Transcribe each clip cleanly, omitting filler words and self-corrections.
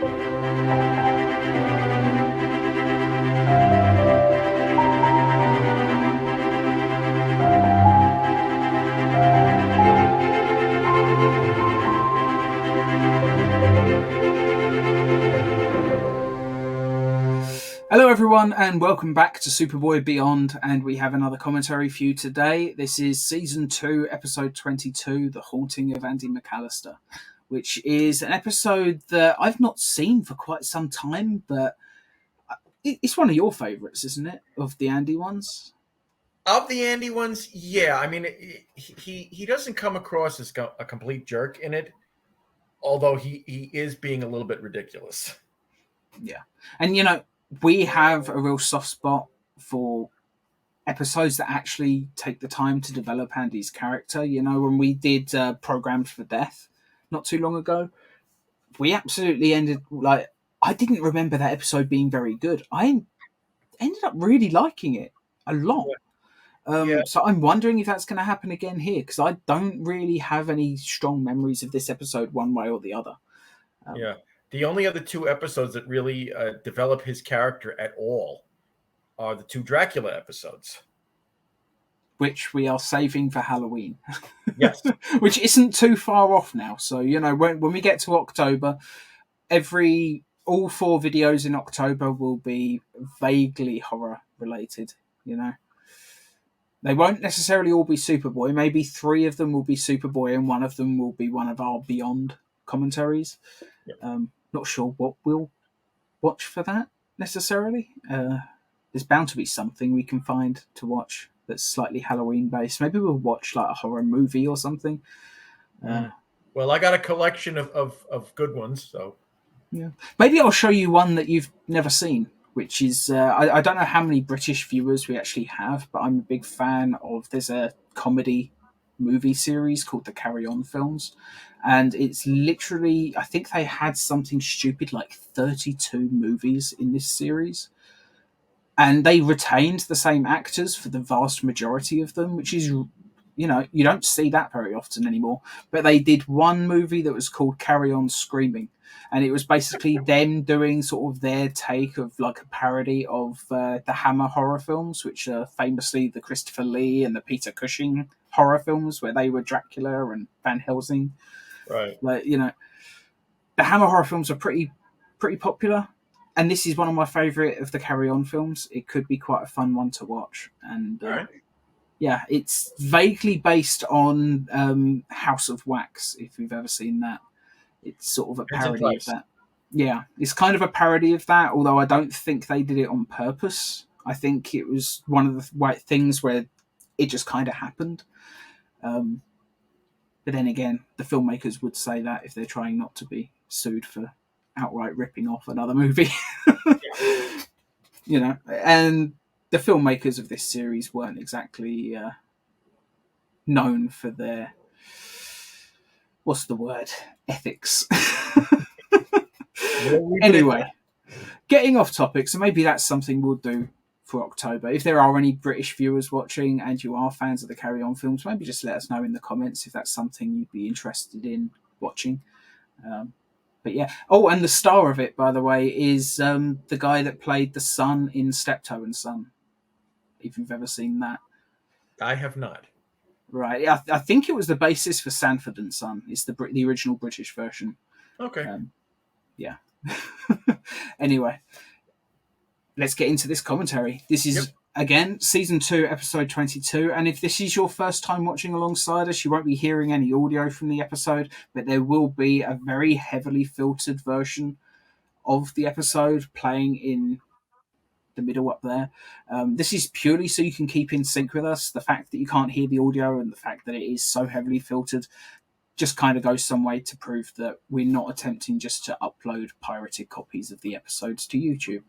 Hello everyone and welcome back to Superboy Beyond, and we have another commentary for you today. This is Season 2, Episode 22, The Haunting of Andy McAlister, which is an episode that I've not seen for quite some time, but it's one of your favourites, isn't it, of the Andy ones? Of the Andy ones, yeah. I mean, he doesn't come across as a complete jerk in it, although he is being a little bit ridiculous. Yeah. And, you know, we have a real soft spot for episodes that actually take the time to develop Andy's character. You know, when we did Programmed for Death not too long ago, we absolutely ended, like, I didn't remember that episode being very good. I ended up really liking it a lot. Yeah. So I'm wondering if that's going to happen again here, because I don't really have any strong memories of this episode one way or the other. Yeah. The only other two episodes that really develop his character at all are the two Dracula episodes, which we are saving for Halloween. Yes. Which isn't too far off now. So, you know, when we get to October, all 4 videos in October will be vaguely horror related, you know. They won't necessarily all be Superboy. Maybe 3 of them will be Superboy and 1 of them will be one of our Beyond commentaries. Yeah. Not sure what we'll watch for that necessarily. There's bound to be something we can find to watch that's slightly Halloween based. Maybe we'll watch like a horror movie or something. Well, I got a collection of good ones, so yeah. Maybe I'll show you one that you've never seen, which is I don't know how many British viewers we actually have, but I'm a big fan of. There's a comedy movie series called the Carry On Films, and it's literally, I think they had something stupid like 32 movies in this series, and they retained the same actors for the vast majority of them, which is, you know, you don't see that very often anymore. But they did one movie that was called Carry On Screaming, and it was basically them doing sort of their take of like a parody of the Hammer horror films, which are famously the Christopher Lee and the Peter Cushing horror films, where they were Dracula and Van Helsing. right. Like, you know, the Hammer horror films are pretty popular, and this is one of my favourite of the Carry On films. It could be quite a fun one to watch, and Right. yeah, it's vaguely based on House of Wax, if you've ever seen that. It's sort of a parody of that. Yeah, it's kind of a parody of that, although I don't think they did it on purpose. I think it was one of the things where it just kind of happened. But then again, the filmmakers would say that if they're trying not to be sued for outright ripping off another movie. You know, and the filmmakers of this series weren't exactly known for their, what's the word, ethics. Anyway, getting off topic, so maybe that's something we'll do for October. If there are any British viewers watching and you are fans of the Carry On films, maybe just let us know in the comments if that's something you'd be interested in watching. But yeah. Oh, and the star of it, by the way, is the guy that played the son in Steptoe and Son. If you've ever seen that. I have not. Right. I think it was the basis for Sanford and Son. It's the original British version. Okay. Yeah. Anyway, let's get into this commentary. This is, again, Season 2, Episode 22. And if this is your first time watching alongside us, you won't be hearing any audio from the episode, but there will be a very heavily filtered version of the episode playing in the middle up there. This is purely so you can keep in sync with us. The fact that you can't hear the audio and the fact that it is so heavily filtered just kind of goes some way to prove that we're not attempting just to upload pirated copies of the episodes to YouTube.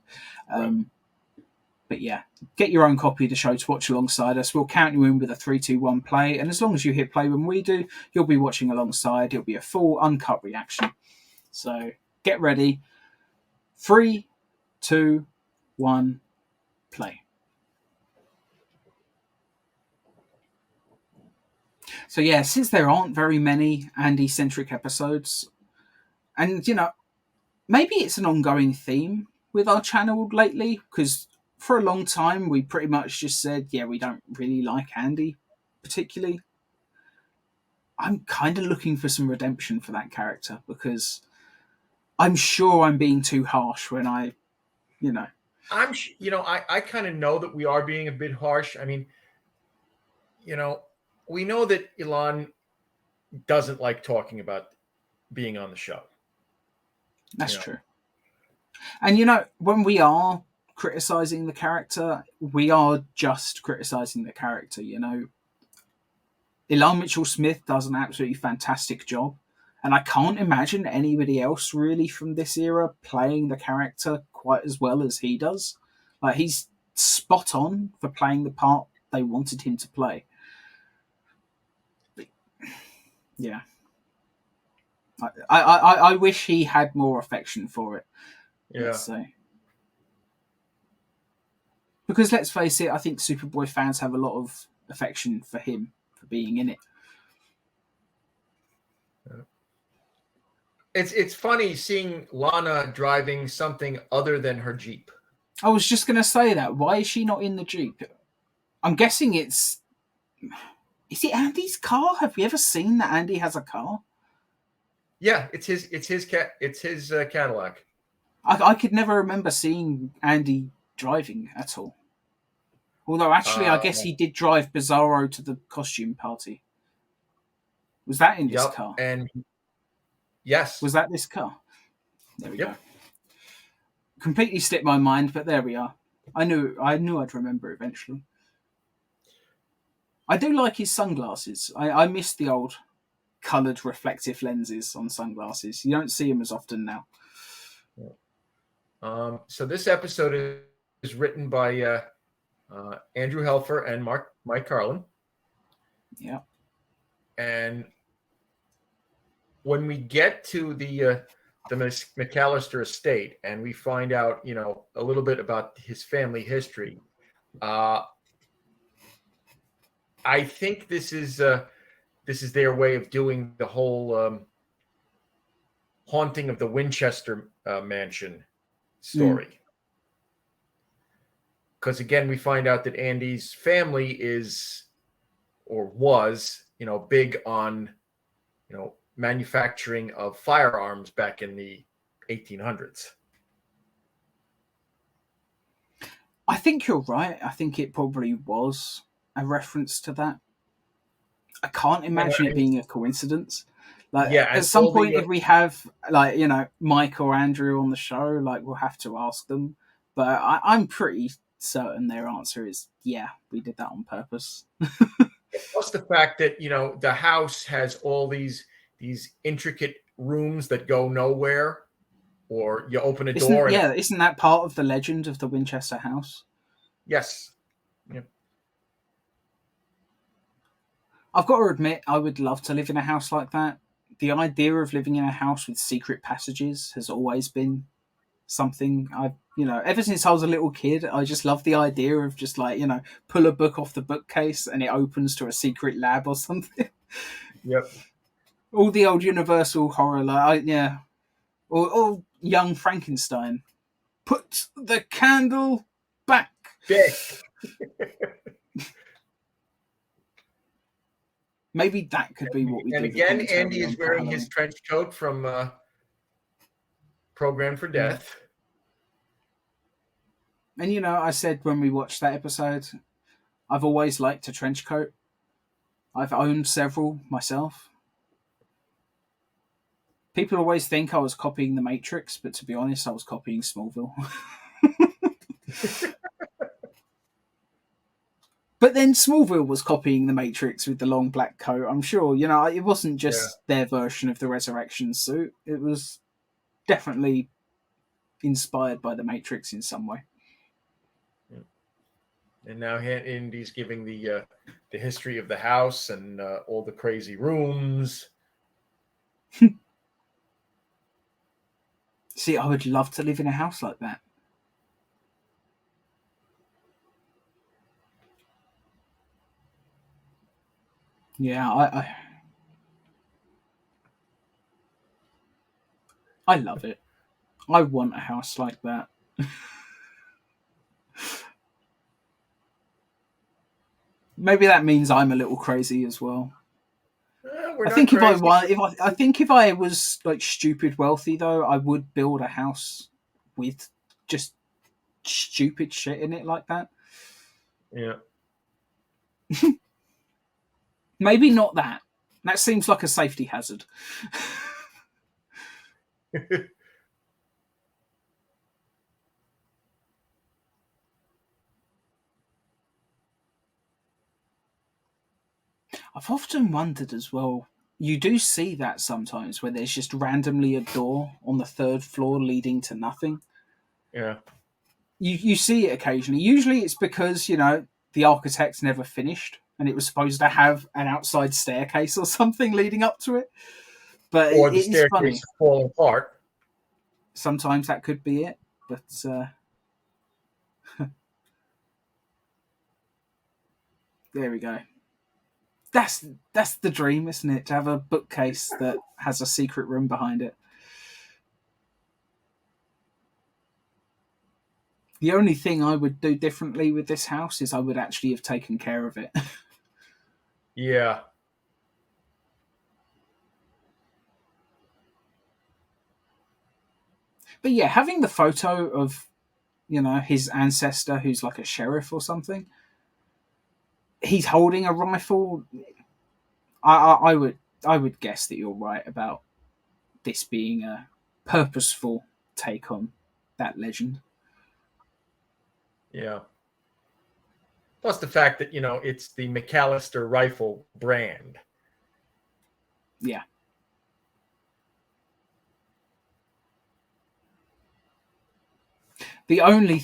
But yeah, get your own copy of the show to watch alongside us. We'll count you in with a 3, 2, 1 play, and as long as you hit play when we do, you'll be watching alongside. It'll be a full uncut reaction. So get ready. 3, 2, 1, play. So yeah, since there aren't very many Andy-centric episodes, and you know, maybe it's an ongoing theme with our channel lately, because for a long time we pretty much just said, yeah, we don't really like Andy particularly. I'm kind of looking for some redemption for that character, because I'm sure I'm being too harsh when I, you know. I kind of know that we are being a bit harsh. I mean, we know that Elon doesn't like talking about being on the show. That's true. And when we are criticizing the character, we are just criticizing the character. Elan Mitchell-Smith does an absolutely fantastic job, and I can't imagine anybody else really from this era playing the character quite as well as he does. Like, he's spot on for playing the part they wanted him to play. But, yeah. I wish he had more affection for it. Yeah. Let's say. Because let's face it, I think Superboy fans have a lot of affection for him for being in it. It's funny seeing Lana driving something other than her Jeep. I was just going to say that. Why is she not in the Jeep? I'm guessing it's... Is it Andy's car? Have we ever seen that Andy has a car? Yeah, it's his Cadillac. I could never remember seeing Andy driving at all. Although, actually, I guess he did drive Bizarro to the costume party. Was that in this car? And yes. Was that this car? There we go. Completely slipped my mind, but there we are. I knew I'd remember eventually. I do like his sunglasses. I miss the old coloured reflective lenses on sunglasses. You don't see them as often now. So this episode is written by Andrew Helfer and Mike Carlin. Yeah. And when we get to the McAlister estate and we find out, a little bit about his family history, I think this is their way of doing the whole haunting of the Winchester mansion story. Because again, we find out that Andy's family is, or was, big on, manufacturing of firearms back in the 1800s. I think you're right. I think it probably was a reference to that. I can't imagine it being a coincidence. At some point, if we have Mike or Andrew on the show, we'll have to ask them. But I'm pretty certain their answer is, yeah, we did that on purpose. Plus the fact that the house has all these intricate rooms that go nowhere, or you open a door. Isn't that part of the legend of the Winchester house? Yes. Yeah. I've got to admit, I would love to live in a house like that. The idea of living in a house with secret passages has always been something ever since I was a little kid. I just love the idea of just pull a book off the bookcase and it opens to a secret lab or something. Yep. All the old Universal horror, or Young Frankenstein. Put the candle back. Maybe that could be what we do. And again, Andy is wearing his trench coat from Program for Death. And I said when we watched that episode, I've always liked a trench coat. I've owned several myself. People always think I was copying The Matrix, but to be honest, I was copying Smallville. But then Smallville was copying The Matrix with the long black coat. I'm sure, it wasn't just their version of the resurrection suit. It was definitely inspired by The Matrix in some way. And now Andy's giving the history of the house and all the crazy rooms. See, I would love to live in a house like that. Yeah, I love it. I want a house like that. Maybe that means I'm a little crazy as well. We're I not think crazy. I think if I was like stupid wealthy though, I would build a house with just stupid shit in it like that. Yeah. Maybe not that. That seems like a safety hazard. I've often wondered as well. You do see that sometimes where there's just randomly a door on the third floor leading to nothing. Yeah. You see it occasionally. Usually it's because, the architect never finished and it was supposed to have an outside staircase or something leading up to it. But Or it the is staircase funny. falling apart. Sometimes that could be it. But there we go. That's the dream, isn't it? To have a bookcase that has a secret room behind it. The only thing I would do differently with this house is I would actually have taken care of it. Yeah. But yeah, having the photo of, his ancestor who's like a sheriff or something, he's holding a rifle. I would guess that you're right about this being a purposeful take on that legend. Yeah. Plus the fact that, it's the McAlister rifle brand. Yeah. The only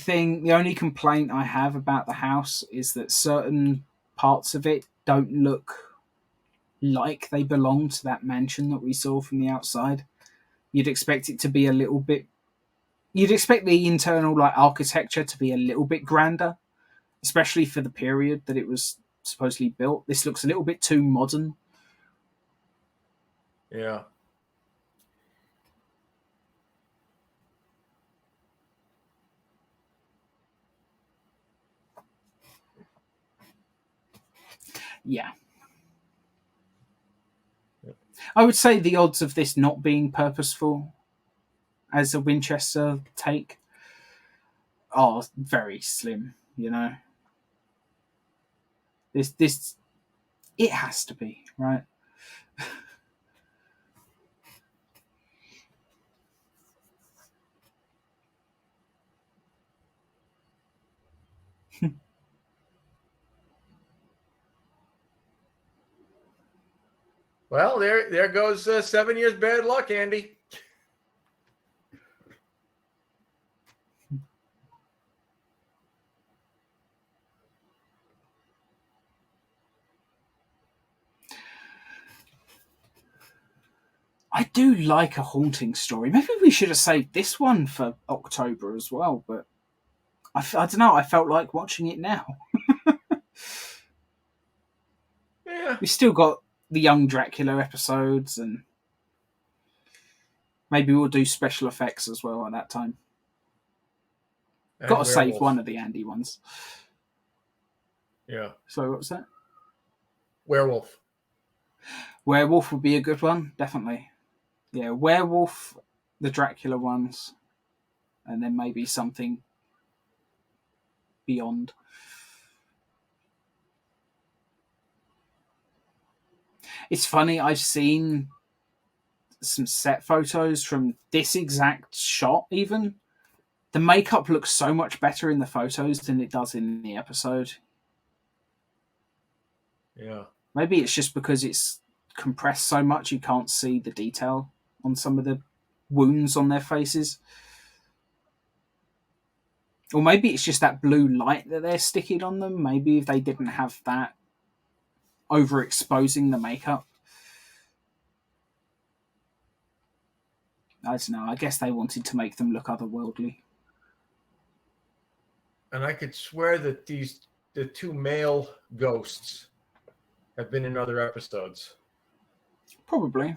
complaint I have about the house is that certain parts of it don't look like they belong to that mansion that we saw from the outside. You'd expect it to be a little bit. You'd expect the internal like architecture to be a little bit grander, especially for the period that it was supposedly built. This looks a little bit too modern. Yeah. Yeah. I would say the odds of this not being purposeful as a Winchester take are very slim, This it has to be, right? Well, there goes 7 years bad luck, Andy. I do like a haunting story. Maybe we should have saved this one for October as well, but I don't know. I felt like watching it now. Yeah. We still got the Young Dracula episodes, and maybe we'll do special effects as well at that time. And Got to save werewolf. one of the Andy ones. Yeah. So what was that? Werewolf. Werewolf would be a good one, definitely. Yeah, werewolf, the Dracula ones, and then maybe something beyond. It's funny, I've seen some set photos from this exact shot, even. The makeup looks so much better in the photos than it does in the episode. Yeah. Maybe it's just because it's compressed so much you can't see the detail on some of the wounds on their faces. Or maybe it's just that blue light that they're sticking on them. Maybe if they didn't have that overexposing the makeup. I don't know. I guess they wanted to make them look otherworldly. And I could swear that the two male ghosts have been in other episodes. Probably.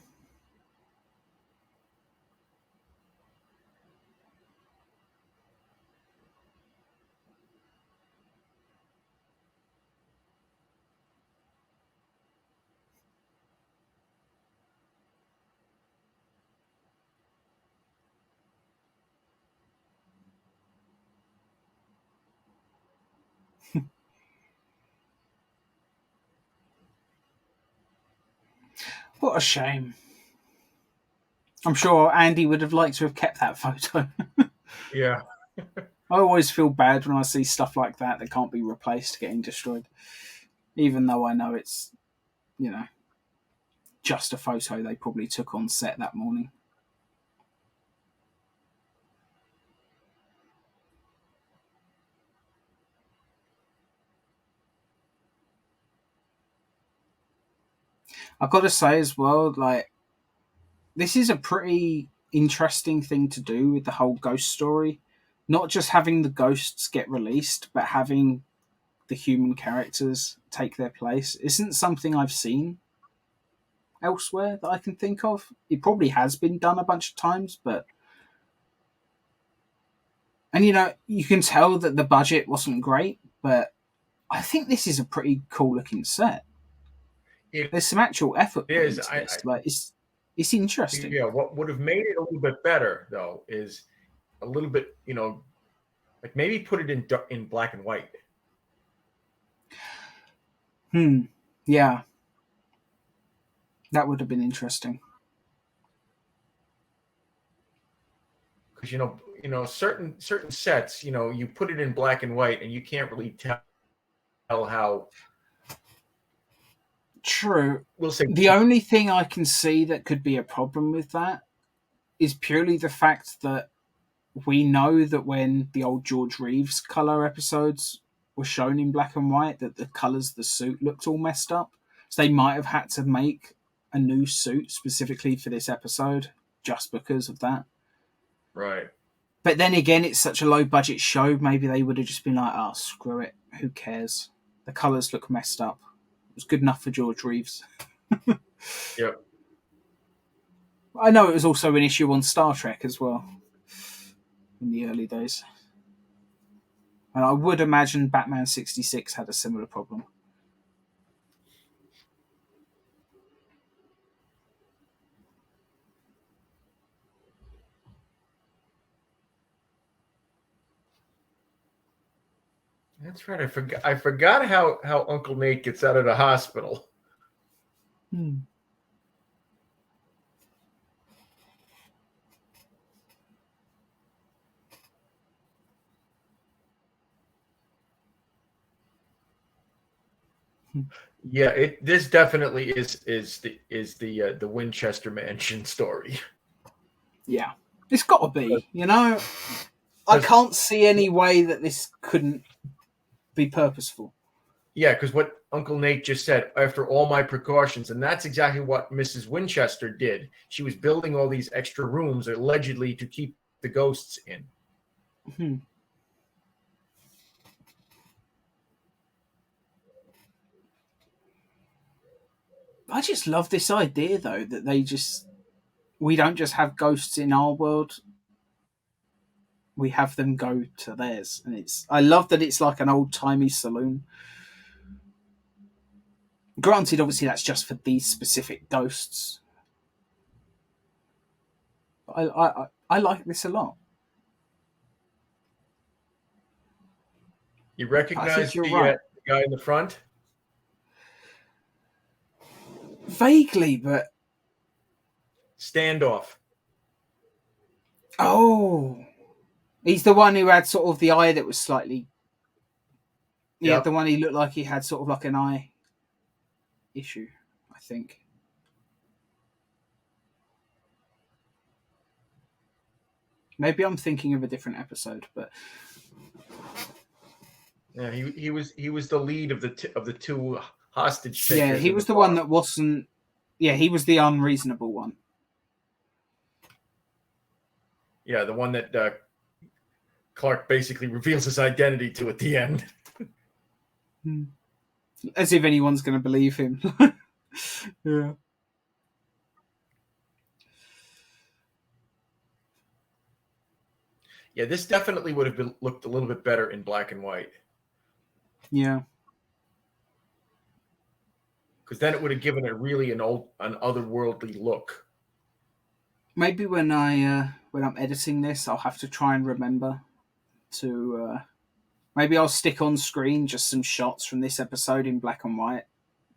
What a shame. I'm sure Andy would have liked to have kept that photo. Yeah. I always feel bad when I see stuff like that can't be replaced getting destroyed. Even though I know it's, just a photo they probably took on set that morning. I've got to say as well, this is a pretty interesting thing to do with the whole ghost story. Not just having the ghosts get released, but having the human characters take their place isn't something I've seen elsewhere that I can think of. It probably has been done a bunch of times, but you can tell that the budget wasn't great, but I think this is a pretty cool looking set. There's some actual effort put into this. It's interesting. Yeah, what would have made it a little bit better though is a little bit, like maybe put it in black and white. Yeah. That would have been interesting. Because certain sets, you put it in black and white and you can't really tell how. True. We'll say the only thing I can see that could be a problem with that is purely the fact that we know that when the old George Reeves color episodes were shown in black and white, that the colors of the suit looked all messed up. So they might have had to make a new suit specifically for this episode just because of that. Right. But then again, it's such a low budget show, maybe they would have just been like, oh, screw it. Who cares? The colors look messed up. It was good enough for George Reeves. Yep. I know it was also an issue on Star Trek as well in the early days. And I would imagine Batman 66 had a similar problem. That's right. I forgot how Uncle Nate gets out of the hospital. Yeah, this definitely is the Winchester Mansion story. Yeah, it's got to be. I can't see any way that this couldn't be purposeful. Yeah, because what Uncle Nate just said, after all my precautions, and that's exactly what Mrs. Winchester did. She was building all these extra rooms allegedly to keep the ghosts in. I just love this idea, though, that we don't just have ghosts in our world. We have them go to theirs. And I love that it's like an old-timey saloon. Granted, obviously, that's just for these specific ghosts. I like this a lot. You recognize the guy in the front? Vaguely, but... Standoff. Oh! He's the one who had sort of the eye that was slightly... Yeah, yep. The one he looked like he had sort of like an eye issue, I think. Maybe I'm thinking of a different episode, but... Yeah, he was the lead of the two hostage takers. Yeah, he was the one that wasn't. Yeah, he was the unreasonable one. Yeah, the one that Clark basically reveals his identity to at the end. As if anyone's going to believe him. Yeah. Yeah, this definitely would have looked a little bit better in black and white. Yeah. Because then it would have given it really an otherworldly look. Maybe when I'm editing this, I'll have to try and remember to. Maybe I'll stick on screen just some shots from this episode in black and white,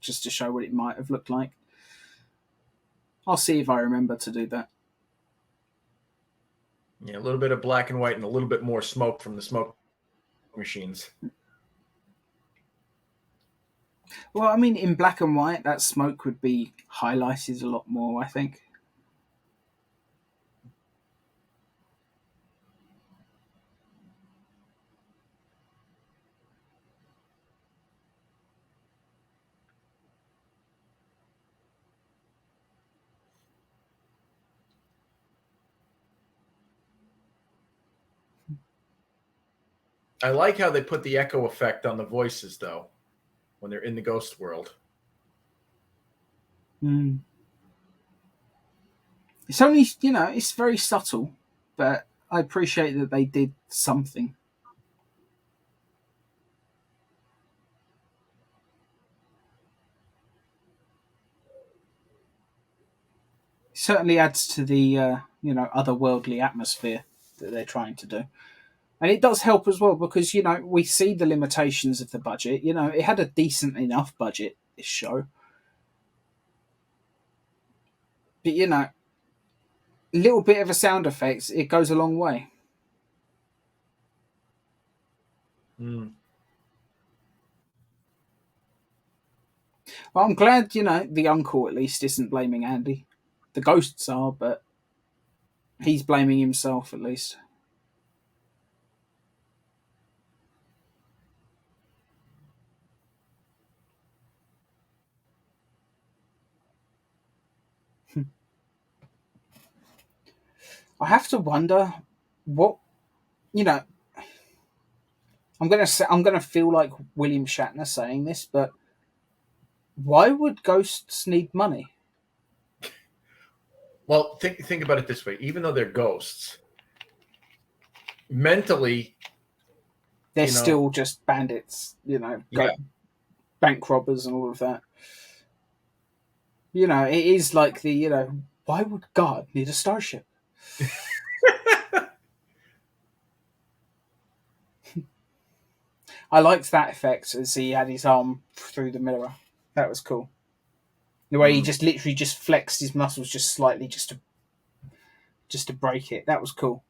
just to show what it might have looked like. I'll see if I remember to do that. Yeah, a little bit of black and white and a little bit more smoke from the smoke machines. Well, I mean, in black and white, that smoke would be highlighted a lot more, I think. I like how they put the echo effect on the voices, though, when they're in the ghost world. Mm. It's only, it's very subtle, but I appreciate that they did something. It certainly adds to the, otherworldly atmosphere that they're trying to do. And it does help as well because, we see the limitations of the budget. It had a decent enough budget, this show. But, a little bit of a sound effects, it goes a long way. Mm. Well, I'm glad, the uncle at least isn't blaming Andy. The ghosts are, but he's blaming himself at least. I have to wonder what, you know, I'm gonna feel like William Shatner saying this, but why would ghosts need money? Well, think about it this way. Even though they're ghosts, mentally, They're still just bandits, yeah. bank robbers and all of that. It is like why would God need a starship? I liked that effect as he had his arm through the mirror. That was cool. The way he just literally just flexed his muscles just slightly just to break it. That was cool.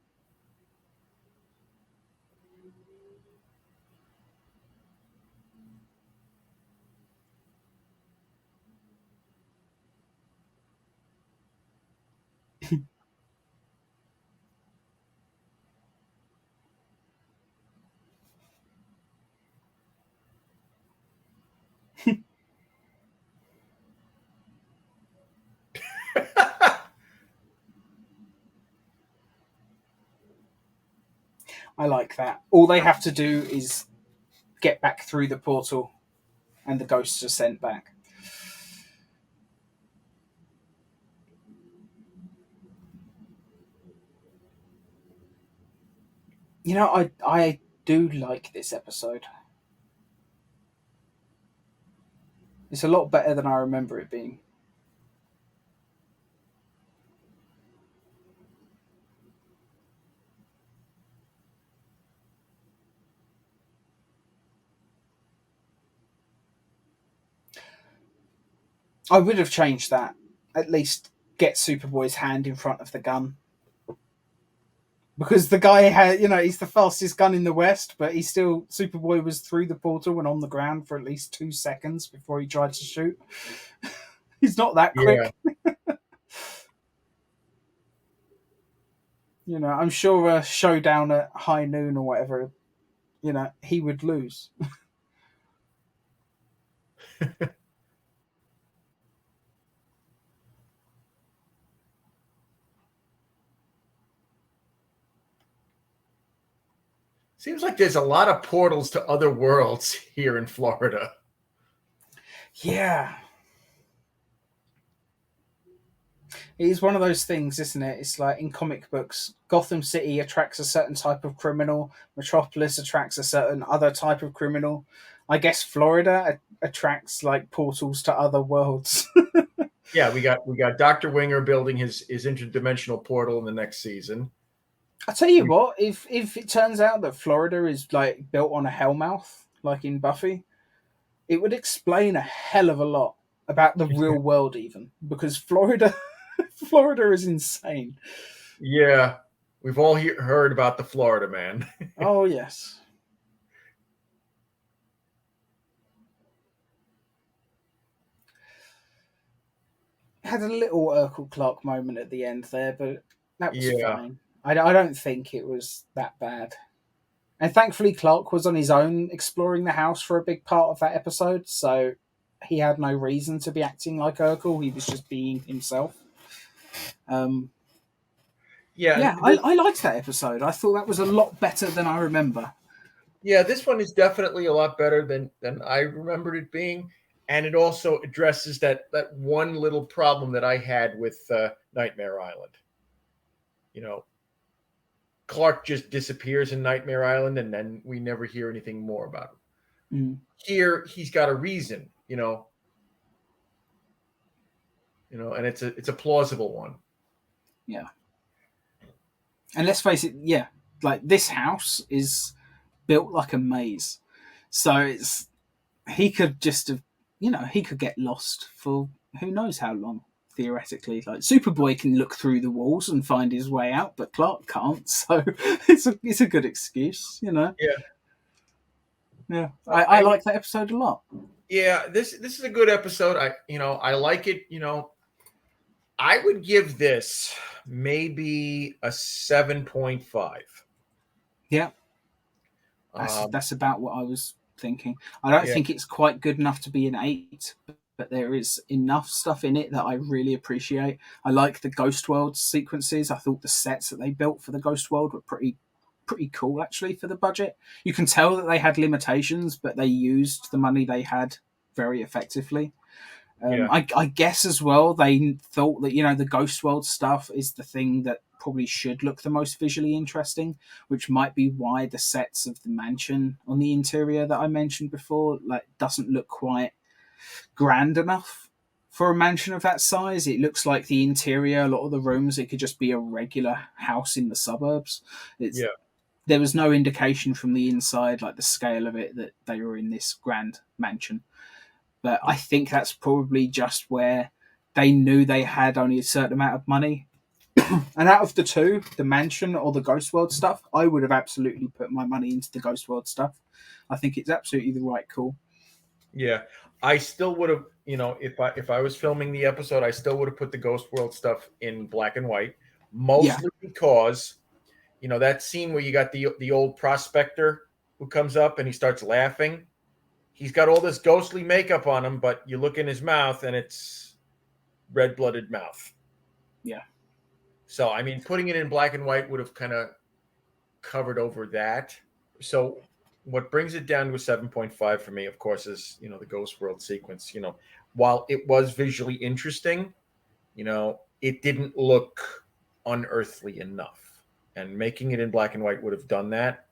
I like that. All they have to do is get back through the portal and the ghosts are sent back. I do like this episode. It's a lot better than I remember it being. I would have changed that. At least get Superboy's hand in front of the gun. Because the guy had, he's the fastest gun in the West, but Superboy was through the portal and on the ground for at least 2 seconds before he tried to shoot. He's not that quick. I'm sure a showdown at high noon or whatever, he would lose. Seems like there's a lot of portals to other worlds here in Florida. Yeah. It is one of those things, isn't it? It's like in comic books, Gotham City attracts a certain type of criminal, Metropolis attracts a certain other type of criminal. I guess Florida attracts like portals to other worlds. Yeah, we got Dr. Winger building his interdimensional portal in the next season. I tell you what, if it turns out that Florida is like built on a hellmouth, like in Buffy, it would explain a hell of a lot about the real world, even because Florida Florida is insane. Yeah, we've all heard about the Florida man. Oh, yes. Had a little Urkel Clark moment at the end there, but that was Yeah, fine. I don't think it was that bad. And thankfully, Clark was on his own exploring the house for a big part of that episode, so he had no reason to be acting like Urkel. He was just being himself. Um, yeah, yeah, I liked that episode. I thought that was a lot better than I remember. yeah. This one is definitely a lot better than I remembered it being, and it also addresses that one little problem that I had with Nightmare Island. You know, Clark just disappears in Nightmare Island, and then we never hear anything more about him. Mm. Here, he's got a reason. And it's a plausible one. Yeah. And let's face it, yeah, like this house is built like a maze. So he could just have, he could get lost for who knows how long, theoretically. Like Superboy can look through the walls and find his way out, but Clark can't. So it's a good excuse, Yeah. Yeah. I like that episode a lot. Yeah, this is a good episode. I like it. I would give this maybe a 7.5. Yeah. That's about what I was thinking. I don't think it's quite good enough to be an 8, but there is enough stuff in it that I really appreciate. I like the Ghost World sequences. I thought the sets that they built for the Ghost World were pretty cool, actually, for the budget. You can tell that they had limitations, but they used the money they had very effectively. I guess as well, they thought that, the Ghost World stuff is the thing that probably should look the most visually interesting, which might be why the sets of the mansion on the interior that I mentioned before doesn't look quite grand enough for a mansion of that size. It looks like the interior, a lot of the rooms, it could just be a regular house in the suburbs. There was no indication from the inside, like the scale of it, that they were in this grand mansion. But I think that's probably just where they knew they had only a certain amount of money. And out of the two, the mansion or the Ghost World stuff, I would have absolutely put my money into the Ghost World stuff. I think it's absolutely the right call. Yeah, I still would have, if I was filming the episode, I still would have put the Ghost World stuff in black and white, mostly because, that scene where you got the old prospector who comes up and he starts laughing. He's got all this ghostly makeup on him, but you look in his mouth and it's red-blooded mouth. Yeah. So, putting it in black and white would have kind of covered over that. So what brings it down to a 7.5 for me, of course, is, the Ghost World sequence. While it was visually interesting, it didn't look unearthly enough. And making it in black and white would have done that.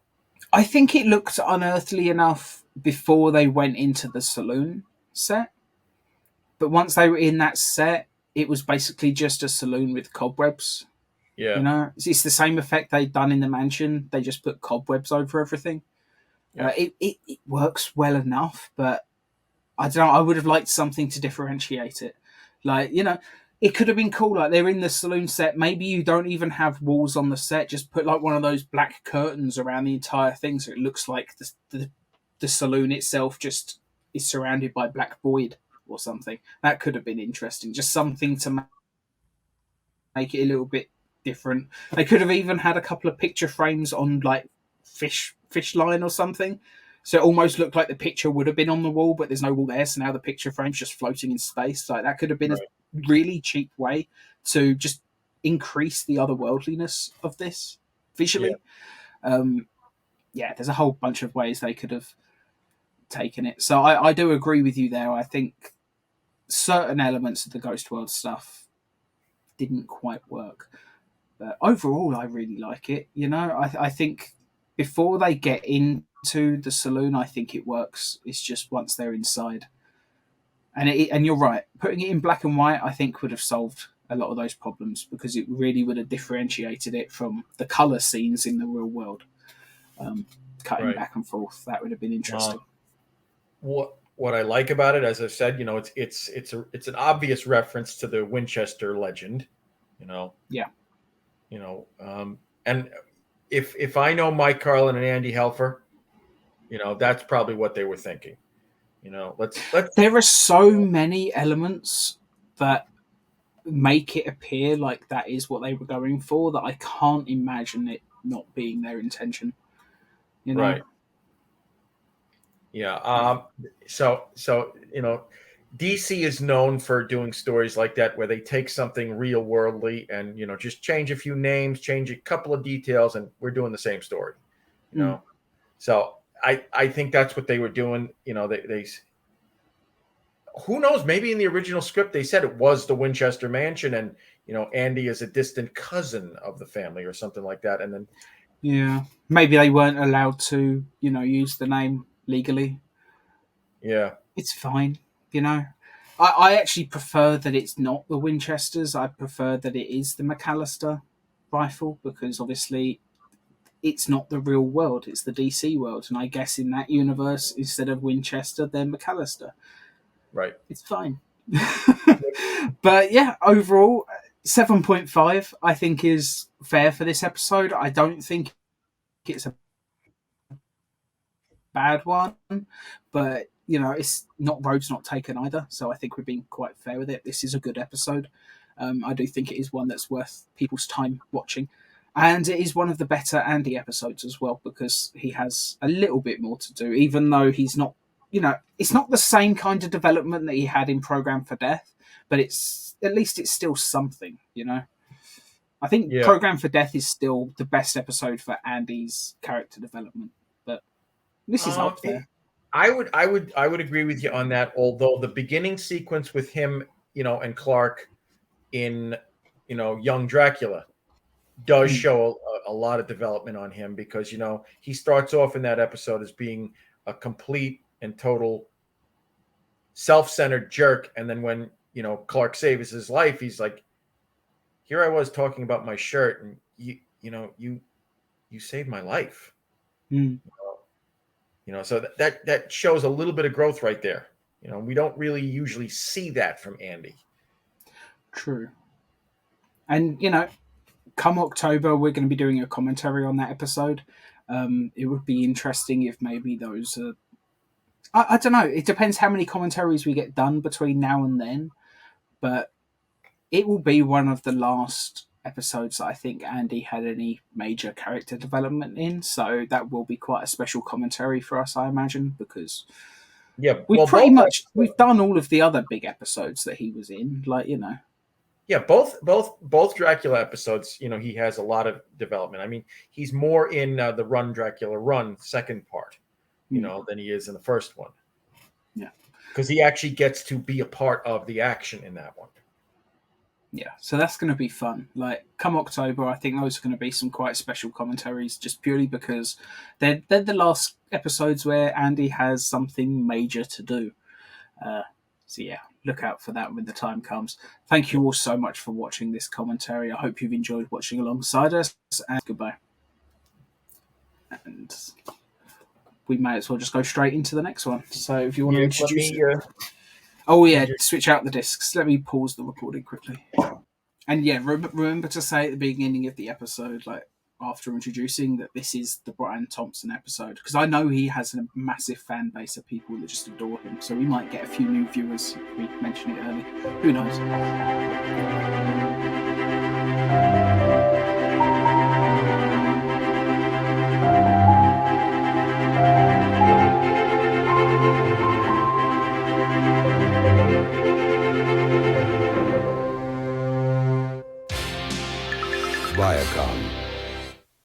I think it looked unearthly enough before they went into the saloon set. But once they were in that set, it was basically just a saloon with cobwebs. Yeah. It's the same effect they'd done in the mansion. They just put cobwebs over everything. Yeah. It works well enough, but I don't know. I would have liked something to differentiate it. It could have been cool. Like they're in the saloon set. Maybe you don't even have walls on the set. Just put like one of those black curtains around the entire thing, so it looks like the saloon itself just is surrounded by black void or something. That could have been interesting. Just something to make it a little bit different. They could have even had a couple of picture frames on like fish line or something. So it almost looked like the picture would have been on the wall, but there's no wall there. So now the picture frame's just floating in space. Like that could have been a really cheap way to just increase the otherworldliness of this visually. There's a whole bunch of ways they could have taken it. So I do agree with you there. I think certain elements of the Ghost World stuff didn't quite work. But overall, I really like it. I think before they get into the saloon, I think it works. It's just once they're inside. And you're right. Putting it in black and white, I think, would have solved a lot of those problems because it really would have differentiated it from the colour scenes in the real world. Cutting back and forth, that would have been interesting. what I like about it, as I said, it's an obvious reference to the Winchester legend, you know. Yeah. And if I know Mike Carlin and Andy Helfer, that's probably what they were thinking. Let's. There are so many elements that make it appear like that is what they were going for that I can't imagine it not being their intention. Right. Yeah. So DC is known for doing stories like that where they take something real worldly and just change a few names, change a couple of details, and we're doing the same story. So I think that's what they were doing. They who knows? Maybe in the original script they said it was the Winchester Mansion, and Andy is a distant cousin of the family or something like that. And then maybe they weren't allowed to use the name legally. Yeah, it's fine. I actually prefer that it's not the Winchesters. I prefer that it is the McAlister rifle because obviously it's not the real world, it's the DC world, and I guess in that universe instead of Winchester they're McAlister. Right. It's fine. But yeah, overall 7.5 I think is fair for this episode. I don't think it's a bad one, but it's not roads not taken either, so I think we're being quite fair with it. This is a good episode. I do think it is one that's worth people's time watching, and it is one of the better Andy episodes as well because he has a little bit more to do, even though he's not it's not the same kind of development that he had in Program for Death, but it's at least it's still something. I think Program for Death is still the best episode for Andy's character development, but this is up there. I would agree with you on that. Although the beginning sequence with him, and Clark in, young Dracula does show a lot of development on him because, he starts off in that episode as being a complete and total self-centered jerk. And then when, Clark saves his life, he's like, here I was talking about my shirt and you saved my life. So that shows a little bit of growth right there. We don't really usually see that from Andy. True. And, come October, we're going to be doing a commentary on that episode. It would be interesting if maybe those are... I don't know. It depends how many commentaries we get done between now and then. But it will be one of the last episodes that I think Andy had any major character development in. So that will be quite a special commentary for us, I imagine, because we've done all of the other big episodes that he was in. Yeah, both Dracula episodes, he has a lot of development. I mean, he's more in the Run Dracula Run second part, than he is in the first one. Yeah. Because he actually gets to be a part of the action in that one. Yeah, so that's going to be fun. Come October, I think those are going to be some quite special commentaries just purely because they're the last episodes where Andy has something major to do. So yeah, look out for that when the time comes. Thank you all so much for watching this commentary. I hope you've enjoyed watching alongside us, and goodbye. And we may as well just go straight into the next one. So if you want to introduce switch out the discs. Let me pause the recording quickly. And yeah, remember to say at the beginning of the episode, after introducing, that this is the Brian Thompson episode, because I know he has a massive fan base of people that just adore him, so we might get a few new viewers if we mention it early. Who knows?